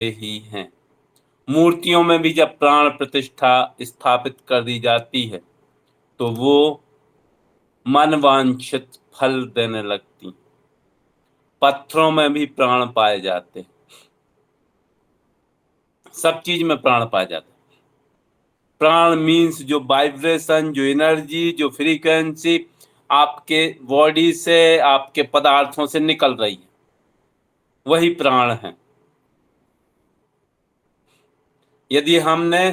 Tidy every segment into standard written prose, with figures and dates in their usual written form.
ही हैं। मूर्तियों में भी जब प्राण प्रतिष्ठा स्थापित कर दी जाती है तो वो मनवांछित फल देने लगती। पत्थरों में भी प्राण पाए जाते हैं। सब चीज में प्राण पाए जाते हैं। प्राण मीन्स जो वाइब्रेशन, जो एनर्जी, जो फ्रीक्वेंसी आपके बॉडी से, आपके पदार्थों से निकल रही है, वही प्राण है। यदि हमने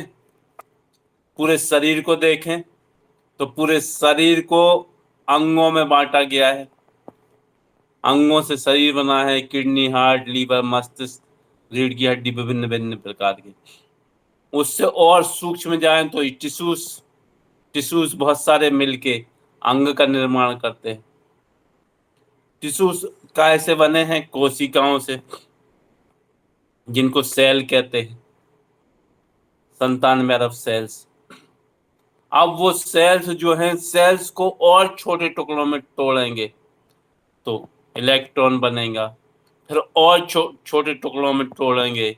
पूरे शरीर को देखें तो पूरे शरीर को अंगों में बांटा गया है। अंगों से शरीर बना है, किडनी, हार्ट, लीवर, मस्तिष्क, रीढ़ की हड्डी, विभिन्न विभिन्न प्रकार के। उससे और सूक्ष्म जाएं तो टिश्यूज बहुत सारे मिलके अंग का निर्माण करते हैं। टिश्यूज कैसे बने हैं? कोशिकाओं से, जिनको सेल कहते हैं, 97 अरब सेल्स। अब वो सेल्स जो हैं, सेल्स को और छोटे टुकड़ों में तोड़ेंगे तो इलेक्ट्रॉन बनेगा, फिर और छोटे टुकड़ों में तोड़ेंगे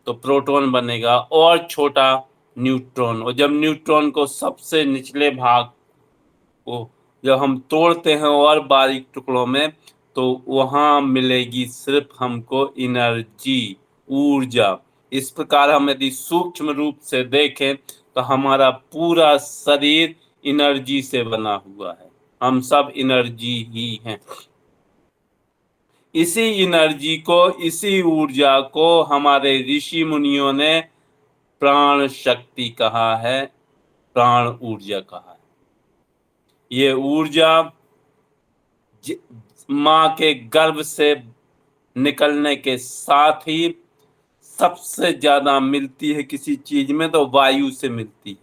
तो प्रोटॉन बनेगा, और छोटा न्यूट्रॉन। और जब न्यूट्रॉन को सबसे निचले भाग को जब हम तोड़ते हैं और बारीक टुकड़ों में, तो वहां मिलेगी सिर्फ हमको एनर्जी, ऊर्जा। इस प्रकार हम यदि सूक्ष्म रूप से देखें तो हमारा पूरा शरीर एनर्जी से बना हुआ है। हम सब एनर्जी ही हैं। इसी एनर्जी को, इसी ऊर्जा को हमारे ऋषि मुनियों ने प्राण शक्ति कहा है, प्राण ऊर्जा कहा है। ये ऊर्जा माँ के गर्भ से निकलने के साथ ही सबसे ज्यादा मिलती है किसी चीज में तो वायु से मिलती है।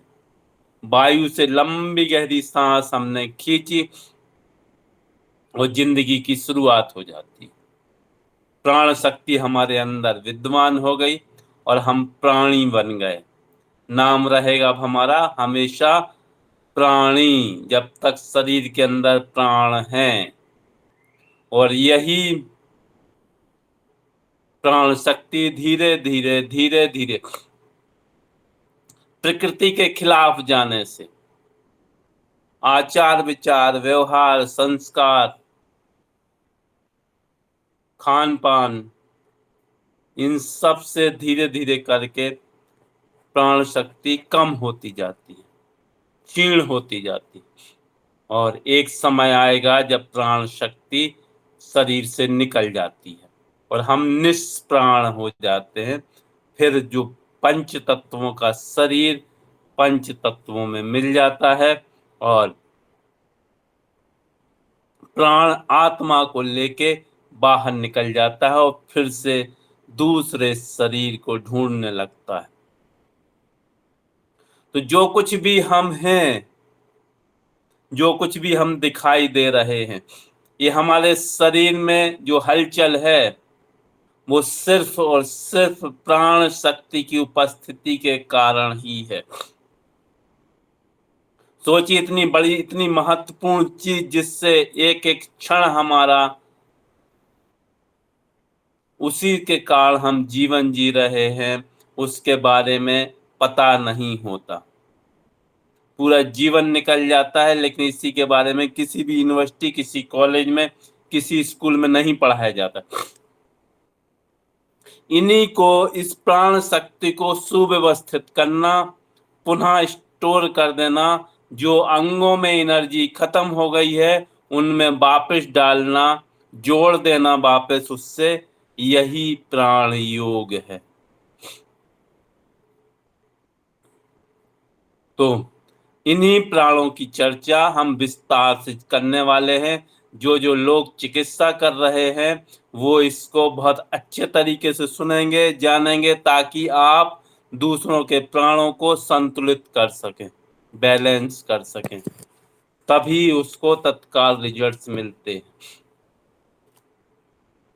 वायु से लंबी गहरी सांस हमने खींची और जिंदगी की शुरुआत हो जाती है। प्राण शक्ति हमारे अंदर विद्यमान हो गई और हम प्राणी बन गए। नाम रहेगा अब हमारा हमेशा प्राणी, जब तक शरीर के अंदर प्राण हैं। और यही प्राण शक्ति धीरे धीरे धीरे धीरे प्रकृति के खिलाफ जाने से आचार, विचार, व्यवहार, संस्कार, खान पान, इन सब से धीरे धीरे करके प्राण शक्ति कम होती जाती है, क्षीण होती जाती है। और एक समय आएगा जब प्राण शक्ति शरीर से निकल जाती है और हम निष्प्राण हो जाते हैं। फिर जो पंच तत्वों का शरीर पंच तत्वों में मिल जाता है और प्राण आत्मा को लेके बाहर निकल जाता है और फिर से दूसरे शरीर को ढूंढने लगता है। तो जो कुछ भी हम हैं, जो कुछ भी हम दिखाई दे रहे हैं, ये हमारे शरीर में जो हलचल है वो सिर्फ और सिर्फ प्राण शक्ति की उपस्थिति के कारण ही है। सोचिए, इतनी बड़ी, इतनी महत्वपूर्ण चीज जिससे एक एक क्षण हमारा, उसी के कारण हम जीवन जी रहे हैं, उसके बारे में पता नहीं होता। पूरा जीवन निकल जाता है लेकिन इसी के बारे में किसी भी यूनिवर्सिटी, किसी कॉलेज में, किसी स्कूल में नहीं पढ़ाया जाता। इन्हीं को, इस प्राण शक्ति को सुव्यवस्थित करना, पुनः स्टोर कर देना, जो अंगों में एनर्जी खत्म हो गई है उनमें वापस डालना, जोड़ देना वापस उससे, यही प्राण योग है। तो इन्हीं प्राणों की चर्चा हम विस्तार से करने वाले हैं। जो जो लोग चिकित्सा कर रहे हैं वो इसको बहुत अच्छे तरीके से सुनेंगे, जानेंगे, ताकि आप दूसरों के प्राणों को संतुलित कर सकें, बैलेंस कर सकें, तभी उसको तत्काल रिजल्ट्स मिलते हैं।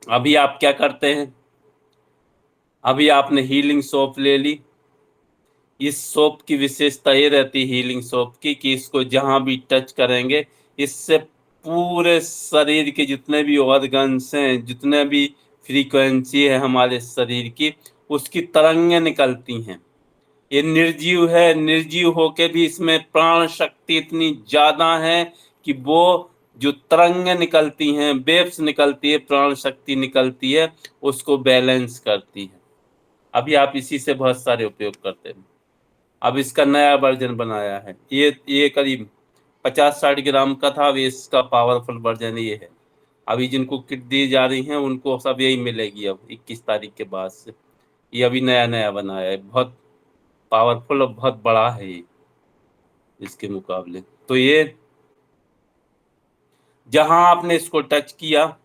अभी आप क्या करते हैं? अभी आपने हीलिंग सोप ले ली। इस सोप की विशेषता ये रहती है हीलिंग सोप की, कि इसको जहां भी टच करेंगे इससे पूरे शरीर के जितने भी ऑर्गन्स हैं, जितने भी फ्रीक्वेंसी है हमारे शरीर की, उसकी तरंगें निकलती हैं। ये निर्जीव है, निर्जीव होके भी इसमें प्राण शक्ति इतनी ज्यादा है कि वो जो तरंगें निकलती हैं, वेव्स निकलती है, प्राण शक्ति निकलती है, उसको बैलेंस करती है। अभी आप इसी से बहुत सारे उपयोग करते हैं। अब इसका नया वर्जन बनाया है, ये करीब 50-60 ग्राम का था, अब इसका पावरफुल वर्जन ये है। अभी जिनको किट दी जा रही हैं उनको सब यही मिलेगी अब 21 तारीख के बाद से। ये अभी नया नया बनाया है, बहुत पावरफुल और बहुत बड़ा है ये इसके मुकाबले। तो ये जहां आपने इसको टच किया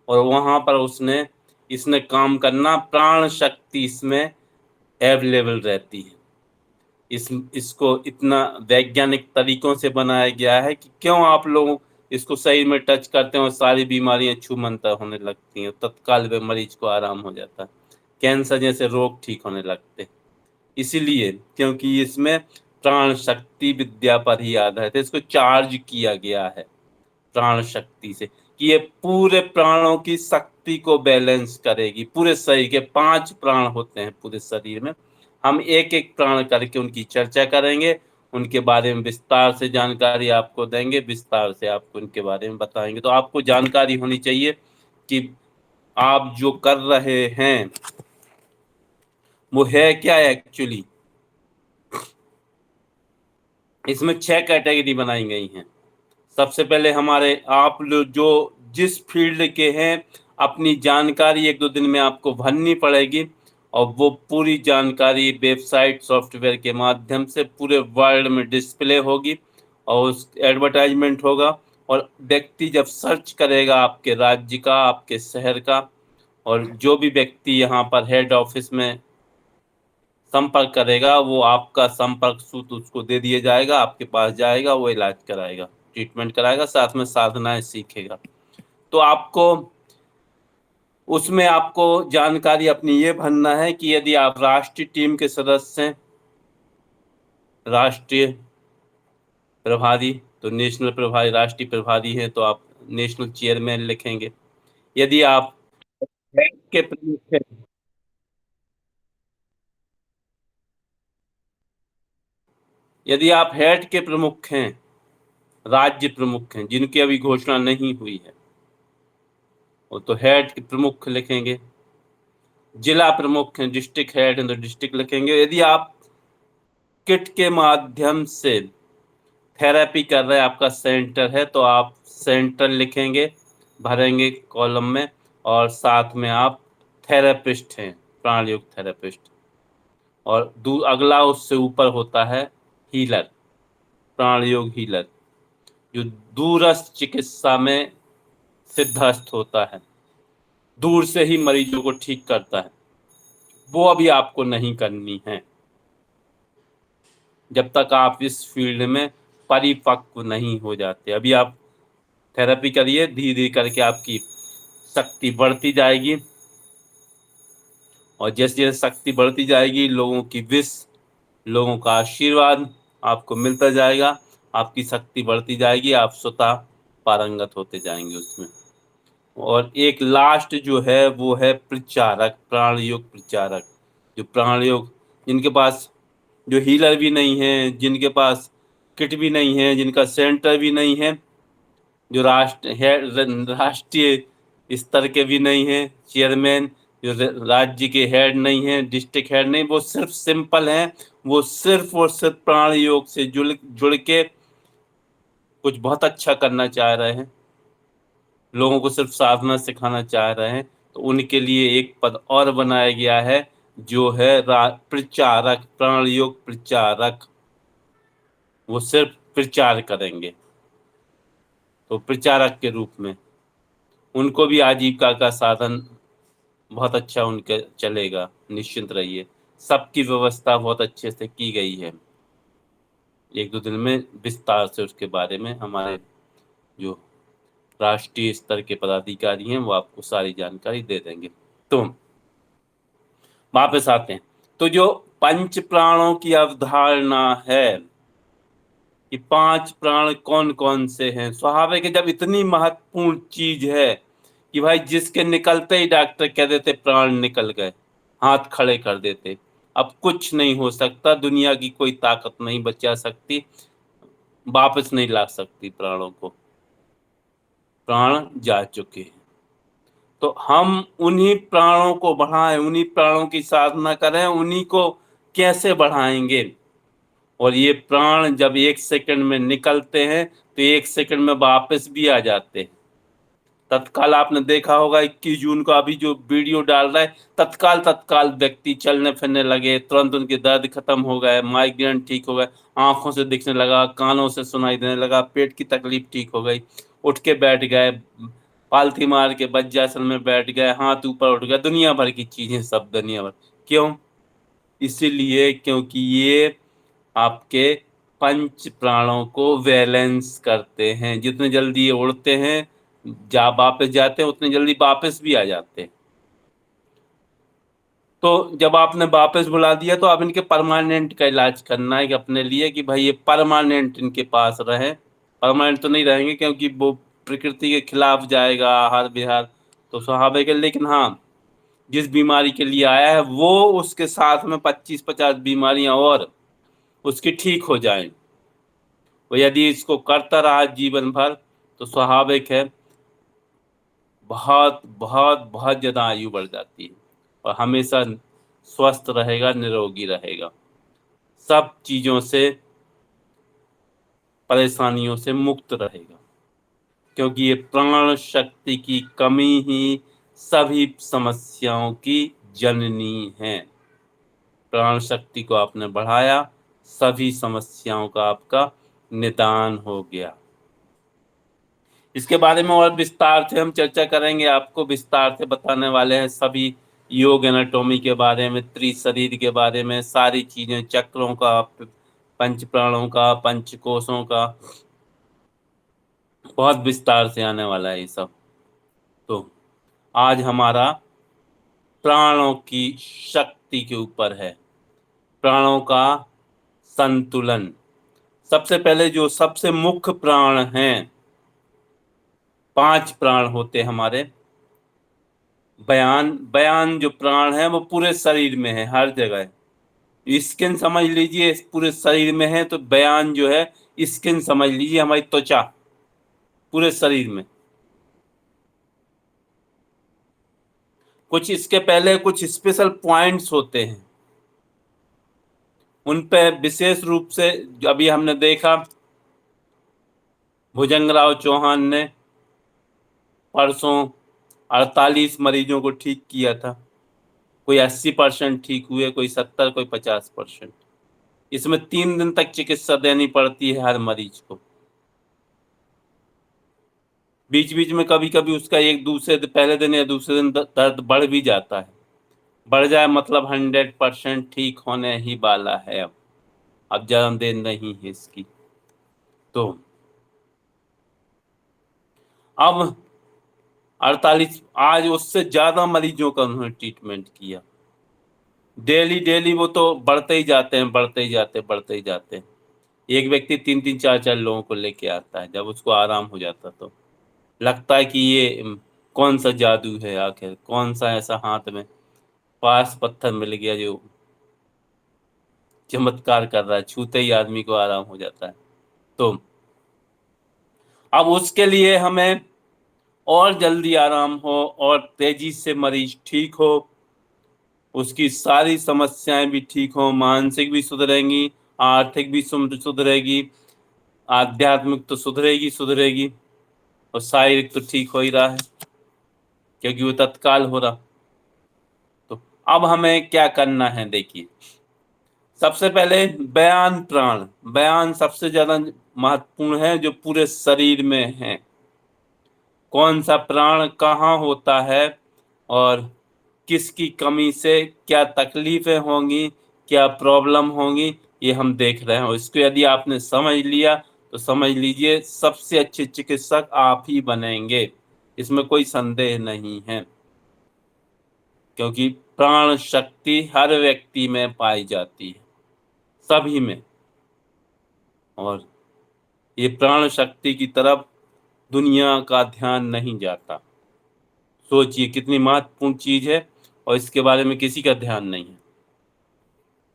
और वहां पर इसने काम करना, प्राण शक्ति इसमें अवेलेबल रहती है। इसको इतना वैज्ञानिक तरीकों से बनाया गया है कि क्यों आप लोग इसको सही में टच करते हैं और सारी बीमारियां छूमंतर होने लगती हैं, तत्काल वे मरीज को आराम हो जाता है, कैंसर जैसे रोग ठीक होने लगते हैं। इसीलिए क्योंकि इसमें प्राण शक्ति विद्या पर ही आधारित है, इसको चार्ज किया गया है प्राण शक्ति से कि ये पूरे प्राणों की शक्ति को बैलेंस करेगी। पूरे शरीर के 5 प्राण होते हैं पूरे शरीर में, हम एक एक प्राण करके उनकी चर्चा करेंगे, उनके बारे में विस्तार से जानकारी आपको देंगे, विस्तार से आपको उनके बारे में बताएंगे। तो आपको जानकारी होनी चाहिए कि आप जो कर रहे हैं वो है क्या एक्चुअली। इसमें 6 कैटेगरी बनाई गई हैं। सबसे पहले हमारे आप लोग जो जिस फील्ड के हैं, अपनी जानकारी 1-2 दिन में आपको भरनी पड़ेगी और वो पूरी जानकारी वेबसाइट सॉफ्टवेयर के माध्यम से पूरे वर्ल्ड में डिस्प्ले होगी और उस एडवर्टाइजमेंट होगा। और व्यक्ति जब सर्च करेगा आपके राज्य का, आपके शहर का, और जो भी व्यक्ति यहाँ पर हेड ऑफिस में संपर्क करेगा, वो आपका संपर्क सूत्र उसको दे दिया जाएगा, आपके पास जाएगा, वो इलाज कराएगा, ट्रीटमेंट कराएगा, साथ में साधनाएं सीखेगा। तो आपको उसमें आपको जानकारी अपनी ये भरना है कि यदि आप राष्ट्रीय टीम के सदस्य हैं, राष्ट्रीय प्रभारी तो नेशनल प्रभारी, राष्ट्रीय प्रभारी हैं तो आप नेशनल चेयरमैन लिखेंगे। यदि आप हेड के प्रमुख हैं, यदि आप हेड के प्रमुख हैं, राज्य प्रमुख हैं जिनकी अभी घोषणा नहीं हुई है, वो तो हेड के प्रमुख लिखेंगे। जिला प्रमुख हैं, डिस्ट्रिक्ट हेड हैं तो डिस्ट्रिक्ट लिखेंगे। यदि आप किट के माध्यम से थेरेपी कर रहे हैं, आपका सेंटर है, तो आप सेंटर लिखेंगे, भरेंगे कॉलम में, और साथ में आप थेरेपिस्ट हैं, प्राण योग थेरेपिस्ट। और अगला उससे ऊपर होता है हीलर, प्राण योग हीलर, जो दूरस्थ चिकित्सा में सिद्धस्थ होता है, दूर से ही मरीजों को ठीक करता है। वो अभी आपको नहीं करनी है जब तक आप इस फील्ड में परिपक्व नहीं हो जाते। अभी आप थेरेपी करिए, धीरे धीरे करके आपकी शक्ति बढ़ती जाएगी, और जैसे जैसे शक्ति बढ़ती जाएगी, लोगों की विश, लोगों का आशीर्वाद आपको मिलता जाएगा, आपकी शक्ति बढ़ती जाएगी, आप स्वतः पारंगत होते जाएंगे उसमें। और एक लास्ट जो है वो है प्रचारक, प्राण योग प्रचारक, जो प्राण योग जिनके पास, जो हीलर भी नहीं है, जिनके पास किट भी नहीं है, जिनका सेंटर भी नहीं है, जो राष्ट्रीय स्तर के भी नहीं है चेयरमैन, जो राज्य के हेड नहीं है, डिस्ट्रिक्ट हेड नहीं, वो सिर्फ सिंपल हैं, वो सिर्फ और सिर्फ प्राण योग से जुड़ के कुछ बहुत अच्छा करना चाह रहे हैं, लोगों को सिर्फ साधना सिखाना चाह रहे हैं, तो उनके लिए एक पद और बनाया गया है जो है प्रचारक, प्राण योग प्रचारक। वो सिर्फ प्रचार करेंगे, तो प्रचारक के रूप में उनको भी आजीविका का साधन बहुत अच्छा उनके चलेगा, निश्चिंत रहिए। सबकी व्यवस्था बहुत अच्छे से की गई है। 1-2 दिन में विस्तार से उसके बारे में हमारे जो राष्ट्रीय स्तर के पदाधिकारी हैं वो आपको सारी जानकारी दे देंगे। तो वापस आते हैं, तो जो पंच प्राणों की अवधारणा है कि 5 प्राण कौन कौन से हैं, स्वाभाविक है जब इतनी महत्वपूर्ण चीज है कि भाई जिसके निकलते ही डॉक्टर कह देते प्राण निकल गए, हाथ खड़े कर देते। अब कुछ नहीं हो सकता, दुनिया की कोई ताकत नहीं बचा सकती, वापस नहीं ला सकती प्राणों को, प्राण जा चुके हैं। तो हम उन्हीं प्राणों को बढ़ाएं, उन्हीं प्राणों की साधना करें, उन्हीं को कैसे बढ़ाएंगे। और ये प्राण जब 1 सेकंड में निकलते हैं तो 1 सेकंड में वापस भी आ जाते हैं। तत्काल आपने देखा होगा 21 जून को अभी जो वीडियो डाल रहा है, तत्काल व्यक्ति चलने फिरने लगे, तुरंत उनके दर्द खत्म हो गए, माइग्रेन ठीक हो गए, आंखों से दिखने लगा, कानों से सुनाई देने लगा, पेट की तकलीफ ठीक हो गई, उठ के बैठ गए, पालथी मार के वज्रासन में बैठ गए, हाथ ऊपर उठ गए, दुनिया भर की चीजें, सब दुनिया भर। क्यों? इसीलिए क्योंकि ये आपके पंच प्राणों को बैलेंस करते हैं। जितने जल्दी ये उड़ते हैं, वापस जाते हैं, उतनी जल्दी वापस भी आ जाते हैं। तो जब आपने वापस बुला दिया तो अब इनके परमानेंट का इलाज करना है कि अपने लिए, कि भाई ये परमानेंट इनके पास रहे। परमानेंट तो नहीं रहेंगे क्योंकि वो प्रकृति के खिलाफ जाएगा हर बिहार, तो स्वाभाविक है। लेकिन हाँ, जिस बीमारी के लिए आया है वो उसके साथ में 25-50 बीमारियां और उसकी ठीक हो जाएं। वो यदि इसको करता रहा जीवन भर तो स्वाभाविक है बहुत बहुत बहुत ज्यादा आयु बढ़ जाती है और हमेशा स्वस्थ रहेगा, निरोगी रहेगा, सब चीजों से, परेशानियों से मुक्त रहेगा। क्योंकि ये प्राण शक्ति की कमी ही सभी समस्याओं की जननी है। प्राण शक्ति को आपने बढ़ाया, सभी समस्याओं का आपका निदान हो गया। इसके बारे में और विस्तार से हम चर्चा करेंगे, आपको विस्तार से बताने वाले हैं सभी योग एनाटॉमी के बारे में, त्रिशरीर के बारे में, सारी चीजें, चक्रों का, पंच प्राणों का, पंच कोशों का, बहुत विस्तार से आने वाला है ये सब। तो आज हमारा प्राणों की शक्ति के ऊपर है, प्राणों का संतुलन। सबसे पहले जो सबसे मुख्य प्राण हैं, 5 प्राण होते हमारे। बयान जो प्राण है वो पूरे शरीर में है, हर जगह। स्किन समझ लीजिए पूरे शरीर में है, तो बयान जो है स्किन समझ लीजिए हमारी त्वचा, पूरे शरीर में। कुछ इसके पहले कुछ स्पेशल पॉइंट्स होते हैं, उन पे विशेष रूप से अभी हमने देखा भुजंगराव चौहान ने परसों 48 मरीजों को ठीक किया था। कोई 80% ठीक हुए, कोई 70, कोई 50%। इसमें 3 दिन तक चिकित्सा देनी पड़ती है हर मरीज को। बीच बीच में कभी कभी उसका एक दूसरे पहले दिन या दूसरे दिन दर्द बढ़ भी जाता है। बढ़ जाए मतलब 100% ठीक होने ही वाला है। अब जन्मदिन नहीं है इसकी। तो अब 48, आज उससे ज्यादा मरीजों का उन्होंने ट्रीटमेंट किया। डेली वो तो बढ़ते ही जाते हैं, बढ़ते ही जाते हैं। एक व्यक्ति 3-3, 4-4 लोगों को लेके आता है। जब उसको आराम हो जाता तो लगता है कि ये कौन सा जादू है, आखिर कौन सा ऐसा हाथ में पास पत्थर मिल गया जो चमत्कार कर रहा है, छूते ही आदमी को आराम हो जाता है। तो अब उसके लिए हमें और जल्दी आराम हो और तेजी से मरीज ठीक हो, उसकी सारी समस्याएं भी ठीक हो, मानसिक भी सुधरेंगी, आर्थिक भी सुधरेगी, आध्यात्मिक तो सुधरेगी और शारीरिक तो ठीक हो ही रहा है क्योंकि वो तत्काल हो रहा। तो अब हमें क्या करना है, देखिए सबसे पहले बयान सबसे ज्यादा महत्वपूर्ण है, जो पूरे शरीर में है। कौन सा प्राण कहाँ होता है और किसकी कमी से क्या तकलीफें होंगी, क्या प्रॉब्लम होंगी, ये हम देख रहे हैं। इसको यदि आपने समझ लिया तो समझ लीजिए सबसे अच्छे चिकित्सक आप ही बनेंगे, इसमें कोई संदेह नहीं है। क्योंकि प्राण शक्ति हर व्यक्ति में पाई जाती है, सभी में। और ये प्राण शक्ति की तरफ दुनिया का ध्यान नहीं जाता। सोचिए कितनी महत्वपूर्ण चीज है और इसके बारे में किसी का ध्यान नहीं है।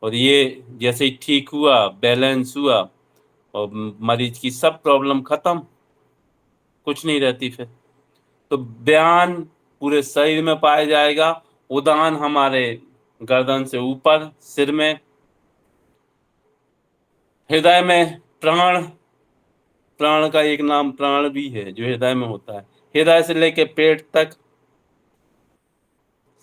और ये जैसे ही ठीक हुआ, बैलेंस हुआ और मरीज की सब प्रॉब्लम खत्म, कुछ नहीं रहती फिर। तो बयान पूरे शरीर में पाया जाएगा। उदान हमारे गर्दन से ऊपर, सिर में, हृदय में। प्राण, प्राण का एक नाम प्राण भी है जो हृदय में होता है। हृदय से लेके पेट तक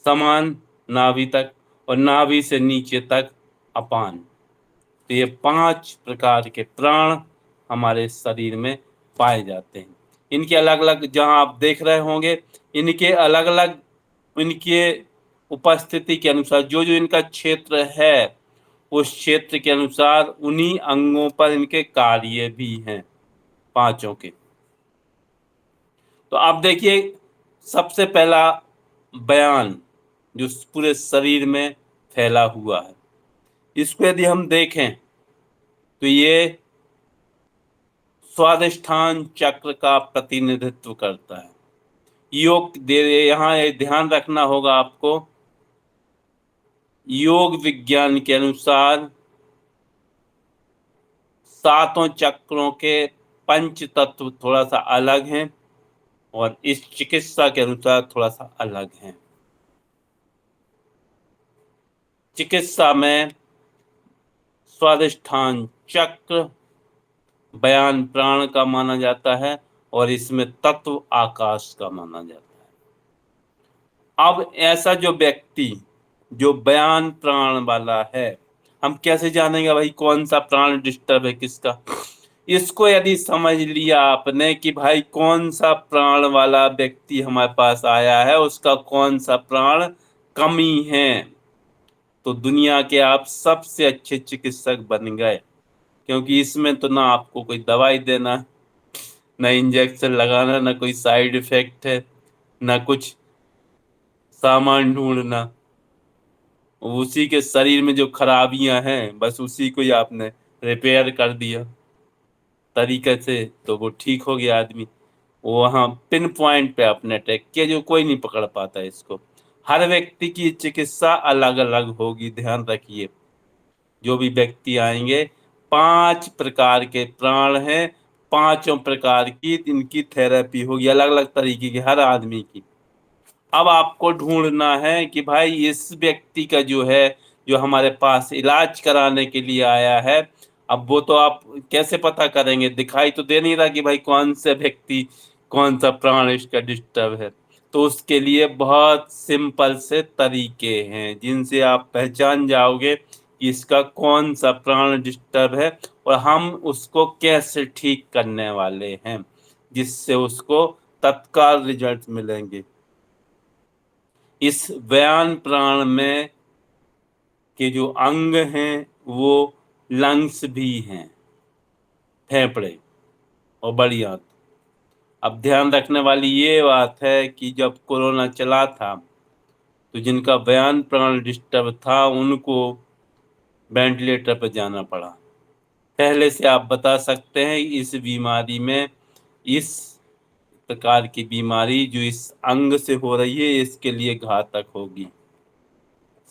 समान, नाभि तक, और नाभि से नीचे तक अपान। तो ये 5 प्रकार के प्राण हमारे शरीर में पाए जाते हैं। इनके अलग अलग, जहां आप देख रहे होंगे, इनके अलग अलग, इनके उपस्थिति के अनुसार जो जो इनका क्षेत्र है, उस क्षेत्र के अनुसार उन्हीं अंगों पर इनके कार्य भी हैं, 5 के। तो आप देखिए, सबसे पहला बयान जो पूरे शरीर में फैला हुआ है, इसको यदि हम देखें तो ये स्वादिष्ठान चक्र का प्रतिनिधित्व करता है। योग दे, यहाँ ध्यान रखना होगा आपको, योग विज्ञान के अनुसार 7 चक्रों के पंच तत्व थोड़ा सा अलग हैं और इस चिकित्सा के अनुसार थोड़ा सा अलग हैं। चिकित्सा में स्वादिष्ठान चक्र बयान प्राण का माना जाता है और इसमें तत्व आकाश का माना जाता है। अब ऐसा जो व्यक्ति जो बयान प्राण वाला है, हम कैसे जानेंगे भाई कौन सा प्राण डिस्टर्ब है किसका? इसको यदि समझ लिया आपने कि भाई कौन सा प्राण वाला व्यक्ति हमारे पास आया है, उसका कौन सा प्राण कमी है, तो दुनिया के आप सबसे अच्छे चिकित्सक बन गए। क्योंकि इसमें तो ना आपको कोई दवाई देना, ना इंजेक्शन लगाना, ना कोई साइड इफेक्ट है, ना कुछ सामान ढूंढना। उसी के शरीर में जो खराबियां हैं, बस उसी को ही आपने रिपेयर कर दिया तरीके से, तो वो ठीक हो गया आदमी। वो वहाँ पिन पॉइंट पे आपने अटैक किया, जो कोई नहीं पकड़ पाता इसको। हर व्यक्ति की चिकित्सा अलग अलग होगी, ध्यान रखिए। जो भी व्यक्ति आएंगे, 5 प्रकार के प्राण हैं, 5 प्रकार की इनकी थेरेपी होगी, अलग अलग तरीके की हर आदमी की। अब आपको ढूंढना है कि भाई इस व्यक्ति का जो है, जो हमारे पास इलाज कराने के लिए आया है, अब वो तो आप कैसे पता करेंगे? दिखाई तो दे नहीं रहा कि भाई कौन से व्यक्ति, कौन सा प्राण इसका डिस्टर्ब है। तो उसके लिए बहुत सिंपल से तरीके हैं जिनसे आप पहचान जाओगे कि इसका कौन सा प्राण डिस्टर्ब है और हम उसको कैसे ठीक करने वाले हैं, जिससे उसको तत्काल रिजल्ट मिलेंगे। इस बयान प्राण में के जो अंग हैं वो लंग्स भी हैं, फेफड़े और बड़ी आंत। अब ध्यान रखने वाली ये बात है कि जब कोरोना चला था तो जिनका बयान प्राण डिस्टर्ब था उनको वेंटिलेटर पर जाना पड़ा। पहले से आप बता सकते हैं इस बीमारी में, इस प्रकार की बीमारी जो इस अंग से हो रही है, इसके लिए घातक होगी।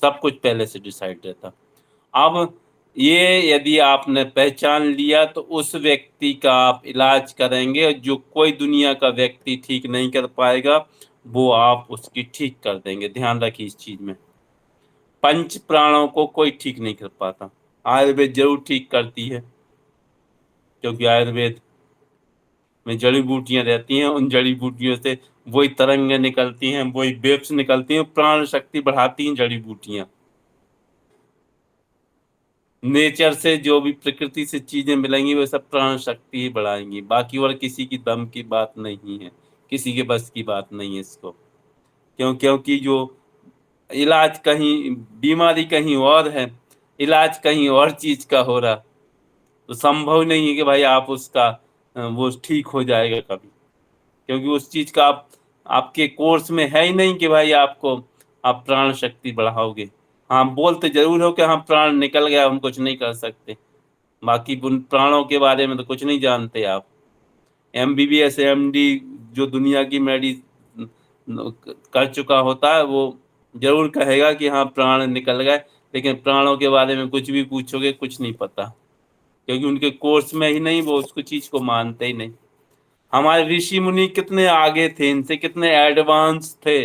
सब कुछ पहले से डिसाइड रहता। अब ये यदि आपने पहचान लिया तो उस व्यक्ति का आप इलाज करेंगे, और जो कोई दुनिया का व्यक्ति ठीक नहीं कर पाएगा वो आप उसकी ठीक कर देंगे। ध्यान रखिए इस चीज में, पंच प्राणों को कोई ठीक नहीं कर पाता। आयुर्वेद जरूर ठीक करती है, क्योंकि आयुर्वेद में जड़ी बूटियां रहती हैं, उन जड़ी बूटियों से वही तरंगें निकलती हैं, वही वेव्स निकलती हैं, प्राण शक्ति बढ़ाती हैं जड़ी बूटियां। नेचर से जो भी प्रकृति से चीजें मिलेंगी वो सब प्राण शक्ति ही बढ़ाएंगी, बाकी और किसी की दम की बात नहीं है, किसी के बस की बात नहीं है इसको। क्योंकि जो इलाज कहीं, बीमारी कहीं और है, इलाज कहीं और चीज का हो रहा, तो संभव नहीं है कि भाई आप उसका वो ठीक हो जाएगा कभी। क्योंकि उस चीज का आपके कोर्स में है ही नहीं कि भाई आपको आप प्राण शक्ति बढ़ाओगे। हाँ, बोलते जरूर हो कि हाँ प्राण निकल गया, हम कुछ नहीं कर सकते, बाकी उन प्राणों के बारे में तो कुछ नहीं जानते आप। MBBS MD जो दुनिया की मेडी कर चुका होता है, वो जरूर कहेगा कि हाँ प्राण निकल गए, लेकिन प्राणों के बारे में कुछ भी पूछोगे कुछ नहीं पता, क्योंकि उनके कोर्स में ही नहीं, वो उसको चीज को मानते ही नहीं। हमारे ऋषि मुनि कितने आगे थे, इनसे कितने एडवांस थे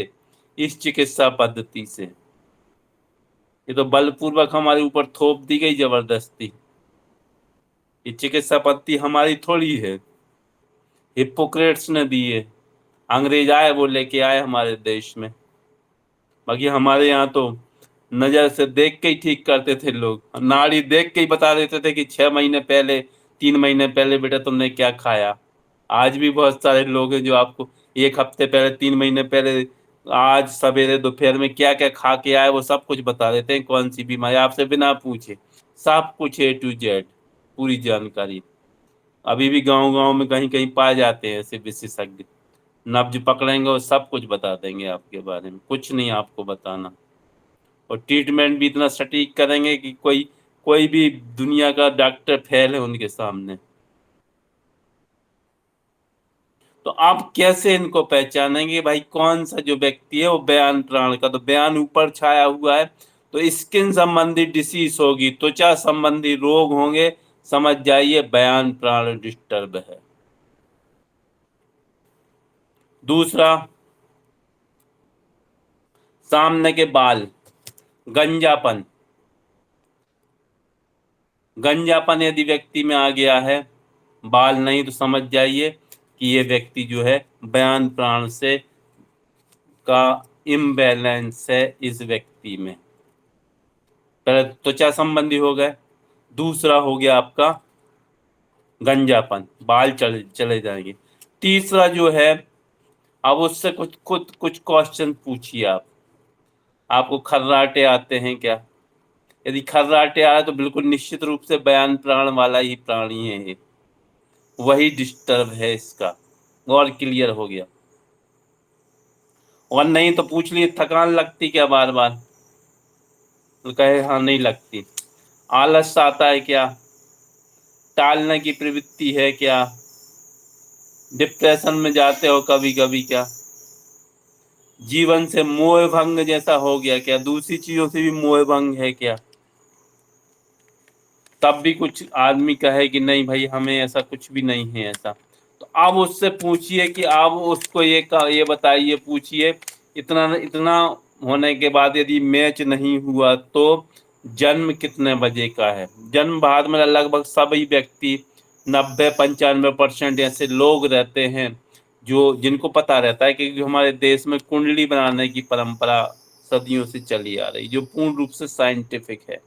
इस चिकित्सा पद्धति से। ये तो बलपूर्वक हमारे ऊपर थोप दी गई जबरदस्ती। ये चिकित्सा पद्धति हमारी थोड़ी है, हिप्पोक्रेट्स ने दी है। अंग्रेज आए, वो लेके आए हमारे देश में। बाकी हमारे यहाँ तो नजर से देख के ही ठीक करते थे लोग, नाड़ी देख के ही बता देते थे कि 6 महीने पहले, 3 महीने पहले बेटा तुमने क्या खाया। आज भी बहुत सारे लोग हैं जो आपको 1 हफ्ते पहले, 3 महीने पहले, आज सवेरे दोपहर में क्या क्या खा के आए वो सब कुछ बता देते हैं, कौन सी बीमारी, आपसे बिना पूछे सब कुछ A to Z पूरी जानकारी। अभी भी गांव गांव में कहीं कहीं पाए जाते हैं ऐसे विशेषज्ञ, नब्ज पकड़ेंगे और सब कुछ बता देंगे आपके बारे में, कुछ नहीं आपको बताना। और ट्रीटमेंट भी इतना सटीक करेंगे कि कोई कोई भी दुनिया का डॉक्टर फेल है उनके सामने। तो आप कैसे इनको पहचानेंगे भाई, कौन सा जो व्यक्ति है वो बयान प्राण का, तो बयान ऊपर छाया हुआ है, तो स्किन संबंधी डिसीज होगी, त्वचा संबंधी रोग होंगे, समझ जाइए बयान प्राण डिस्टर्ब है। दूसरा, सामने के बाल, गंजापन। गंजापन यदि व्यक्ति में आ गया है, बाल नहीं, तो समझ जाइए कि ये व्यक्ति जो है बयान प्राण से का इम्बैलेंस है इस व्यक्ति में। पहले त्वचा संबंधी हो गए, दूसरा हो गया आपका गंजापन, बाल चले जाएंगे। तीसरा जो है, अब उससे कुछ क्वेश्चन पूछिए आप, आपको खर्राटे आते हैं क्या? यदि खर्राटे आए तो बिल्कुल निश्चित रूप से बयान प्राण वाला ही प्राणी है ये, वही डिस्टर्ब है इसका, और क्लियर हो गया। और नहीं तो पूछ लिए थकान लगती क्या बार बार, तो कहे हाँ नहीं लगती। आलस आता है क्या? टालने की प्रवृत्ति है क्या? डिप्रेशन में जाते हो कभी कभी क्या? जीवन से मोह भंग जैसा हो गया क्या? दूसरी चीजों से भी मोह भंग है क्या? तब भी कुछ आदमी कहे कि नहीं भाई हमें ऐसा कुछ भी नहीं है ऐसा, तो आप उससे पूछिए कि आप उसको ये बताइए, पूछिए इतना इतना होने के बाद यदि मैच नहीं हुआ तो जन्म कितने बजे का है। जन्म भारत में लगभग सभी व्यक्ति, 90-95% ऐसे लोग रहते हैं जो जिनको पता रहता है, क्योंकि हमारे देश में कुंडली बनाने की परंपरा सदियों से चली आ रही, जो पूर्ण रूप से साइंटिफिक है।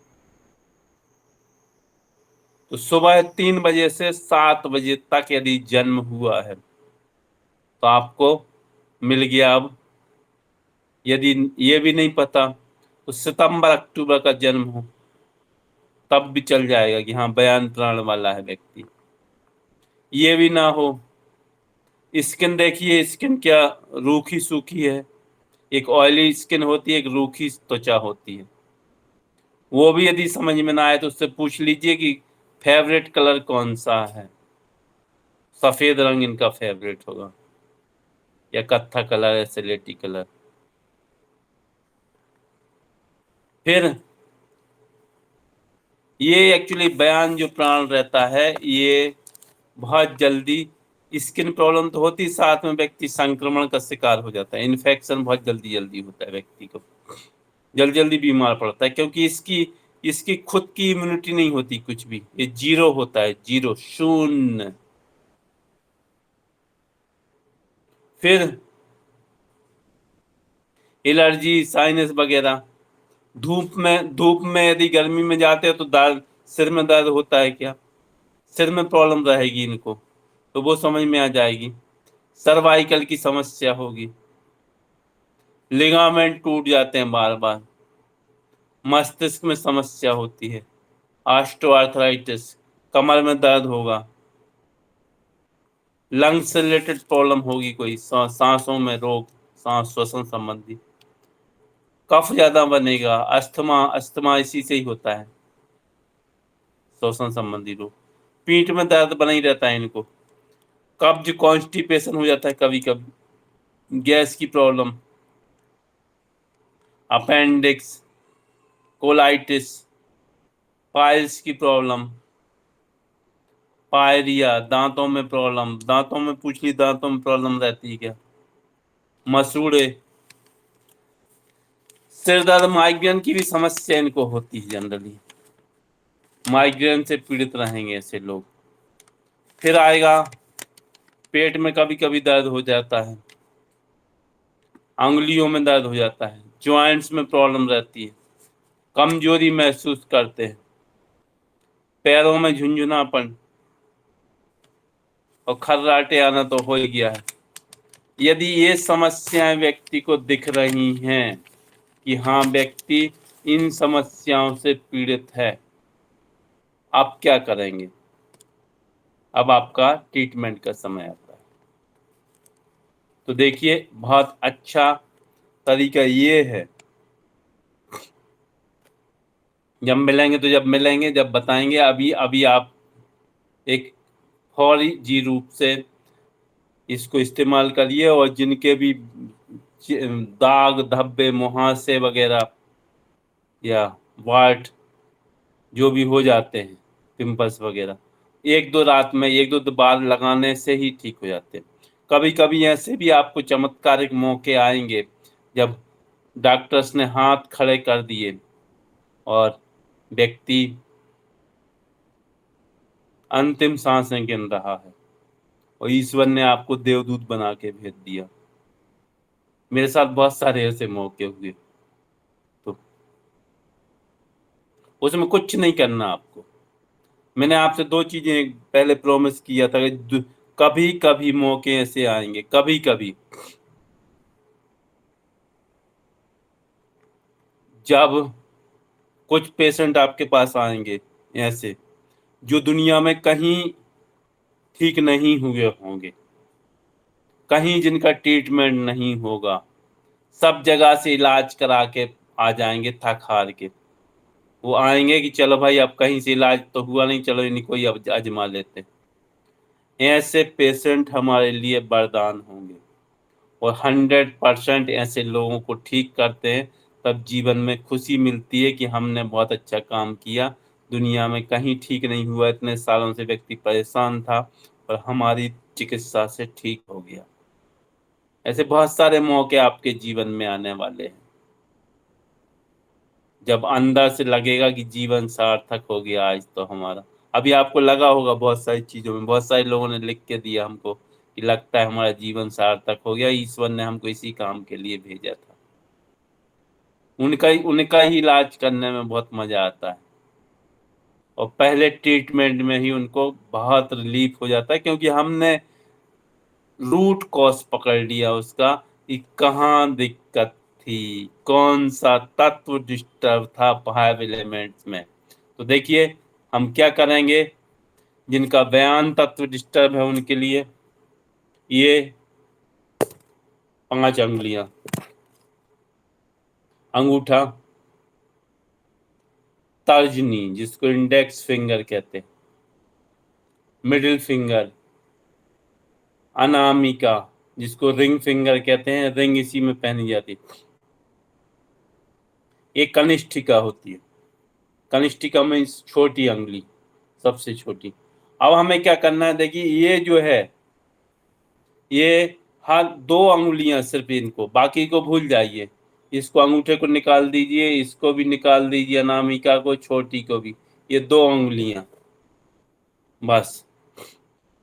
तो सुबह 3 बजे से 7 बजे तक यदि जन्म हुआ है तो आपको मिल गया। अब यदि ये भी नहीं पता तो सितंबर अक्टूबर का जन्म हो तब भी चल जाएगा कि हाँ बयान प्राण वाला है व्यक्ति। ये भी ना हो, स्किन देखिए, स्किन क्या रूखी सूखी है, एक ऑयली स्किन होती है, एक रूखी त्वचा होती है। वो भी यदि समझ में ना आए तो उससे पूछ लीजिए कि फेवरेट कलर कौन सा है, सफेद रंग इनका फेवरेट होगा, या कत्था कलर है, सिलेटी कलर। फिर ये एक्चुअली बयान जो प्राण रहता है ये बहुत जल्दी, स्किन प्रॉब्लम तो होती, साथ में व्यक्ति संक्रमण का शिकार हो जाता है, इन्फेक्शन बहुत जल्दी जल्दी होता है, व्यक्ति को जल्दी जल्दी बीमार पड़ता है, क्योंकि इसकी इसकी खुद की इम्यूनिटी नहीं होती कुछ भी, ये जीरो होता है, जीरो, शून्य। फिर एलर्जी, साइनस वगैरह। धूप में यदि गर्मी में जाते हो तो दर्द, सिर में दर्द होता है क्या? सिर में प्रॉब्लम रहेगी इनको, तो वो समझ में आ जाएगी। सर्वाइकल की समस्या होगी, लिगामेंट टूट जाते हैं बार बार, मस्तिष्क में समस्या होती है, ऑस्टियोआर्थराइटिस, कमर में दर्द होगा, लंग्स से रिलेटेड प्रॉब्लम होगी, कोई सांसों में रोग, सांस श्वसन संबंधी, कफ ज्यादा बनेगा, अस्थमा, अस्थमा इसी से ही होता है, श्वसन संबंधी रोग। पीठ में दर्द बना ही रहता है इनको, कब्ज, कॉन्स्टिपेशन हो जाता है कभी कभी, गैस की प्रॉब्लम, अपेंडिक्स, कोलाइटिस, पाइल्स की प्रॉब्लम, पायरिया, दांतों में प्रॉब्लम, दांतों में पूछली दांतों में प्रॉब्लम रहती है क्या, मसूड़े, सिर दर्द, माइग्रेन की भी समस्या इनको होती है जनरली, माइग्रेन से पीड़ित रहेंगे ऐसे लोग। फिर आएगा पेट में कभी कभी दर्द हो जाता है, अंगुलियों में दर्द हो जाता है, जॉइंट्स में प्रॉब्लम रहती है, कमजोरी महसूस करते हैं, पैरों में झुंझुनापन और खर्राटे आना तो हो ही गया है। यदि ये समस्याएं व्यक्ति को दिख रही हैं कि हाँ व्यक्ति इन समस्याओं से पीड़ित है, आप क्या करेंगे? अब आपका ट्रीटमेंट का समय आता है। तो देखिए बहुत अच्छा तरीका ये है, जब मिलेंगे तो जब मिलेंगे जब बताएंगे, अभी आप एक फौरी रूप से इसको इस्तेमाल करिए। और जिनके भी दाग धब्बे मुहासे वगैरह या वाट जो भी हो जाते हैं, पिंपल्स वगैरह, एक दो बार लगाने से ही ठीक हो जाते हैं। कभी कभी ऐसे भी आपको चमत्कारिक मौके आएंगे जब डॉक्टर्स ने हाथ खड़े कर दिए और व्यक्ति अंतिम सांसें गिन रहा है और ईश्वर ने आपको देवदूत बना के भेज दिया। मेरे साथ बहुत सारे ऐसे मौके हुए। तो उसमें कुछ नहीं करना आपको। मैंने आपसे दो चीजें पहले प्रॉमिस किया था कि कभी कभी मौके ऐसे आएंगे, कभी कभी, जब कुछ पेशेंट आपके पास आएंगे ऐसे जो दुनिया में कहीं ठीक नहीं हुए होंगे, कहीं जिनका ट्रीटमेंट नहीं होगा, सब जगह से इलाज करा के आ जाएंगे थक हार के। वो आएंगे कि चलो भाई अब कहीं से इलाज तो हुआ नहीं, चलो इन्हीं को ही अब आजमा लेते। ऐसे पेशेंट हमारे लिए वरदान होंगे और 100% ऐसे लोगों को ठीक करते हैं। तब जीवन में खुशी मिलती है कि हमने बहुत अच्छा काम किया, दुनिया में कहीं ठीक नहीं हुआ, इतने सालों से व्यक्ति परेशान था और हमारी चिकित्सा से ठीक हो गया। ऐसे बहुत सारे मौके आपके जीवन में आने वाले हैं जब अंदर से लगेगा कि जीवन सार्थक हो गया आज तो हमारा। अभी आपको लगा होगा बहुत सारी चीजों में, बहुत सारे लोगों ने लिख के दिया हमको कि लगता है हमारा जीवन सार्थक हो गया, ईश्वर ने हमको इसी काम के लिए भेजा था। उनका ही इलाज करने में बहुत मजा आता है और पहले ट्रीटमेंट में ही उनको बहुत रिलीफ हो जाता है, क्योंकि हमने रूट कॉज पकड़ लिया उसका कि कहाँ दिक्कत थी, कौन सा तत्व डिस्टर्ब था 5 एलिमेंट्स में। तो देखिए हम क्या करेंगे, जिनका बयान तत्व डिस्टर्ब है उनके लिए ये 5 अंगुलियां, अंगूठा, तर्जनी जिसको इंडेक्स फिंगर कहते हैं, मिडिल फिंगर, अनामिका जिसको रिंग फिंगर कहते हैं, रिंग इसी में पहनी जाती है, एक कनिष्ठिका होती है, कनिष्ठिका में छोटी अंगुली, सबसे छोटी। अब हमें क्या करना है, देखिए ये जो है ये हाथ 2 अंगुलियां सिर्फ, इनको बाकी को भूल जाइए। इसको अंगूठे को निकाल दीजिए, इसको भी निकाल दीजिए, अनामिका को, छोटी को भी, ये 2 अंगुलियां बस।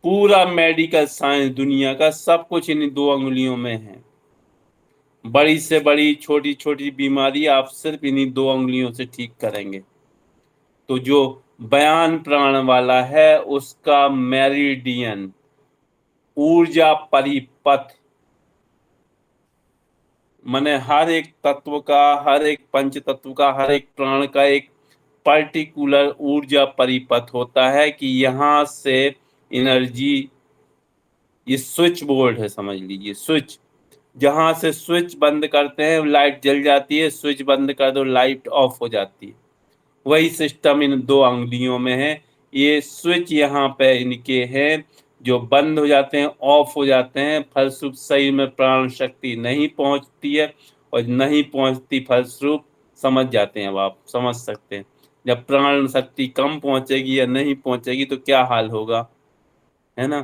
पूरा मेडिकल साइंस दुनिया का सब कुछ इन 2 अंगुलियों में है। बड़ी से बड़ी छोटी छोटी बीमारी आप सिर्फ इन्हीं 2 अंगुलियों से ठीक करेंगे। तो जो बयान प्राण वाला है उसका मेरिडियन, ऊर्जा परिपथ, माने हर एक तत्व का, हर एक पंच तत्व का, हर एक प्राण का एक पर्टिकुलर ऊर्जा परिपथ होता है कि यहाँ से एनर्जी, ये स्विच बोर्ड है समझ लीजिए, स्विच, जहां से स्विच बंद करते हैं लाइट जल जाती है, स्विच बंद कर दो लाइट ऑफ हो जाती है। वही सिस्टम इन 2 अंगुलियों में है। ये स्विच यहाँ पे इनके हैं, जो बंद हो जाते हैं, ऑफ हो जाते हैं, फलस्वरूप शरीर में प्राण शक्ति नहीं पहुंचती है और नहीं पहुंचती, फलस्वरूप समझ जाते हैं, अब आप समझ सकते हैं जब प्राण शक्ति कम पहुंचेगी या नहीं पहुंचेगी तो क्या हाल होगा, है ना,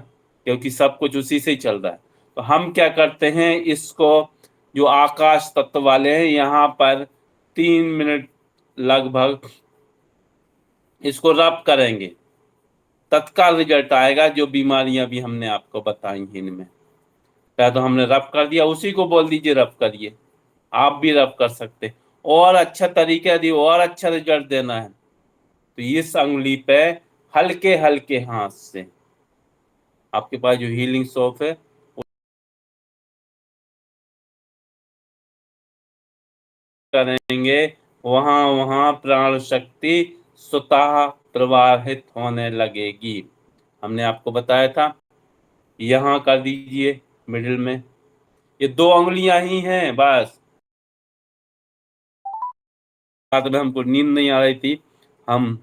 क्योंकि सब कुछ उसी से ही चल रहा है। तो हम क्या करते हैं, इसको जो आकाश तत्व वाले हैं यहाँ पर 3 मिनट लगभग इसको रब करेंगे, तत्काल रिजल्ट आएगा। जो बीमारियां भी हमने आपको बताई हैं इनमें, पहले तो हमने रब कर दिया, उसी को बोल दीजिए रब करिए, आप भी रब कर सकते हैं। और अच्छा तरीका दी, और अच्छा रिजल्ट देना है तो इस अंगुली पे हल्के हल्के हाथ से, आपके पास जो हीलिंग सोप है करेंगे, वहां वहां प्राण शक्ति स्वतः प्रवाहित होने लगेगी। हमने आपको बताया था, यहाँ कर दीजिए मिडिल में, ये 2 उंगलियां ही हैं बस। रात में हमको नींद नहीं आ रही थी, हम